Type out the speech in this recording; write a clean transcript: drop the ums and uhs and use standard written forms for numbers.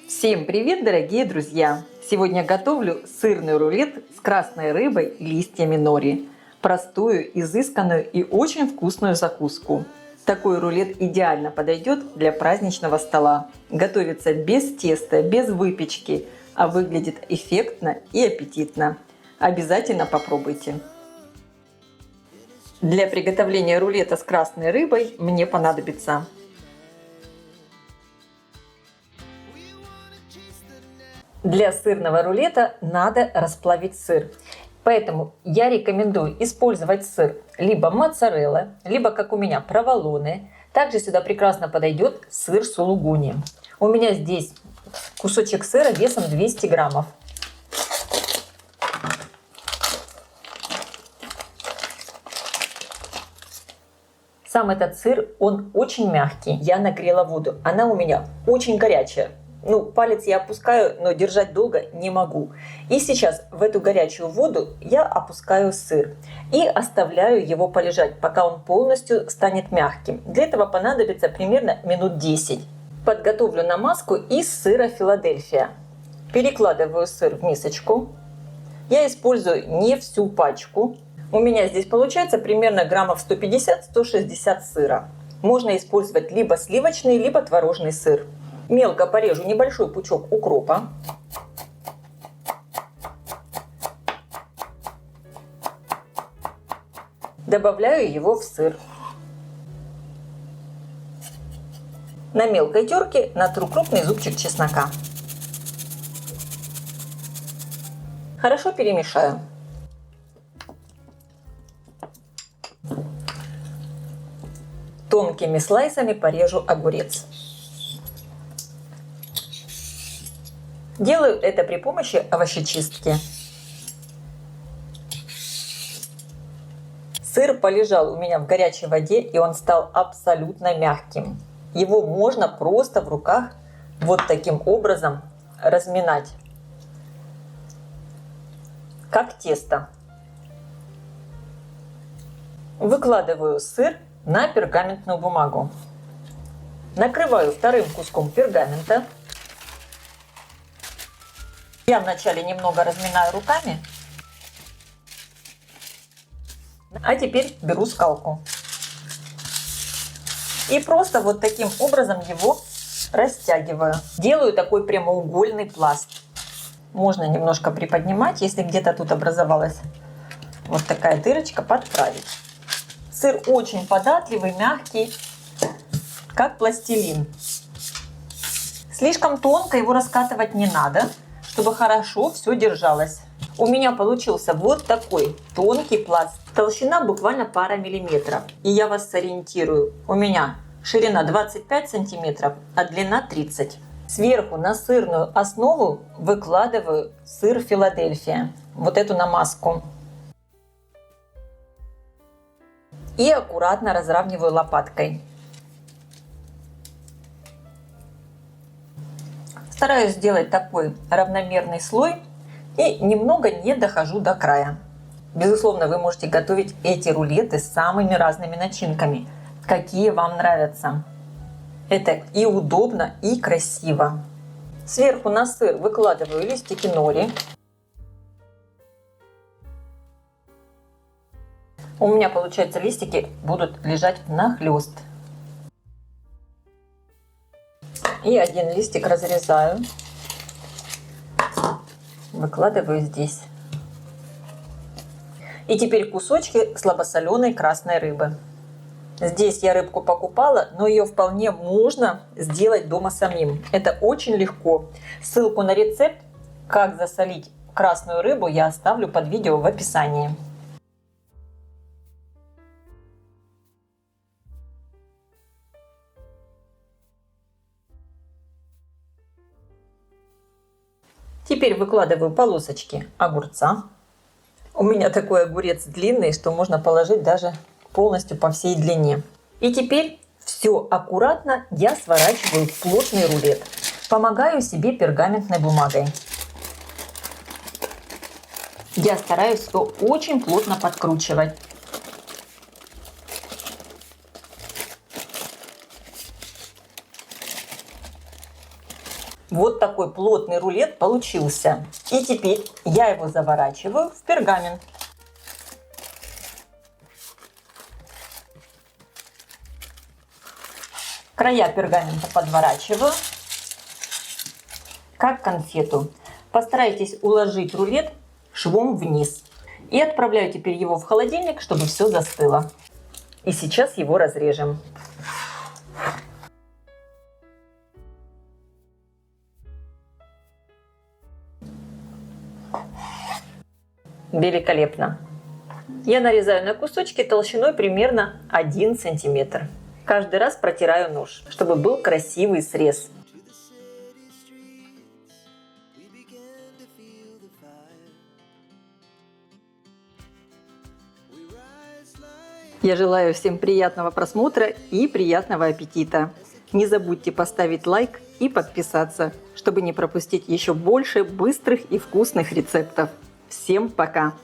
Всем привет, дорогие друзья! Сегодня готовлю сырный рулет с красной рыбой и листьями нори. Простую, изысканную и очень вкусную закуску. Такой рулет идеально подойдет для праздничного стола. Готовится без теста, без выпечки, а выглядит эффектно и аппетитно. Обязательно попробуйте. Для приготовления рулета с красной рыбой мне понадобится для сырного рулета надо расплавить сыр. Поэтому я рекомендую использовать сыр либо моцарелла, либо, как у меня, проволоны. Также сюда прекрасно подойдет сыр сулугуни. У меня здесь кусочек сыра весом 200 граммов. Сам этот сыр, он очень мягкий. Я нагрела воду. Она у меня очень горячая. Палец я опускаю, но держать долго не могу. И сейчас в эту горячую воду я опускаю сыр и оставляю его полежать, пока он полностью станет мягким. Для этого понадобится примерно минут 10. Подготовлю намазку из сыра Филадельфия. Перекладываю сыр в мисочку. Я использую не всю пачку. У меня здесь получается примерно граммов 150-160 сыра. Можно использовать либо сливочный, либо творожный сыр. Мелко порежу небольшой пучок укропа. Добавляю его в сыр. На мелкой терке натру крупный зубчик чеснока. Хорошо перемешаю. Тонкими слайсами порежу огурец. Делаю это при помощи овощечистки. Сыр полежал у меня в горячей воде, и он стал абсолютно мягким. Его можно просто в руках вот таким образом разминать, как тесто. Выкладываю сыр на пергаментную бумагу. Накрываю вторым куском пергамента. Я вначале немного разминаю руками, а теперь беру скалку. И просто вот таким образом его растягиваю. Делаю такой прямоугольный пласт. Можно немножко приподнимать, если где-то тут образовалась вот такая дырочка, подправить. Сыр очень податливый, мягкий, как пластилин. Слишком тонко его раскатывать не надо, чтобы хорошо все держалось. У меня получился вот такой тонкий пласт. Толщина буквально пара миллиметров. И я вас сориентирую. У меня ширина 25 сантиметров, а длина 30. Сверху на сырную основу выкладываю сыр Филадельфия. Вот эту намазку. И аккуратно разравниваю лопаткой. Стараюсь сделать такой равномерный слой и немного не дохожу до края. Безусловно, вы можете готовить эти рулеты с самыми разными начинками, какие вам нравятся. Это и удобно, и красиво. Сверху на сыр выкладываю листики нори. У меня, получается, листики будут лежать внахлёст. И один листик разрезаю, выкладываю здесь. И теперь кусочки слабосоленой красной рыбы. Здесь я рыбку покупала, но ее вполне можно сделать дома самим. Это очень легко. Ссылку на рецепт, как засолить красную рыбу, я оставлю под видео в описании. Теперь выкладываю полосочки огурца. У меня такой огурец длинный, что можно положить даже полностью по всей длине. И теперь все аккуратно я сворачиваю в плотный рулет. Помогаю себе пергаментной бумагой. Я стараюсь все очень плотно подкручивать. Вот такой плотный рулет получился. И теперь я его заворачиваю в пергамент. Края пергамента подворачиваю, как конфету. Постарайтесь уложить рулет швом вниз. И отправляю теперь его в холодильник, чтобы все застыло. И сейчас его разрежем. Великолепно. Я нарезаю на кусочки толщиной примерно 1 сантиметр. Каждый раз протираю нож, чтобы был красивый срез. Я желаю всем приятного просмотра и приятного аппетита. Не забудьте поставить лайк и подписаться, чтобы не пропустить еще больше быстрых и вкусных рецептов. Всем пока!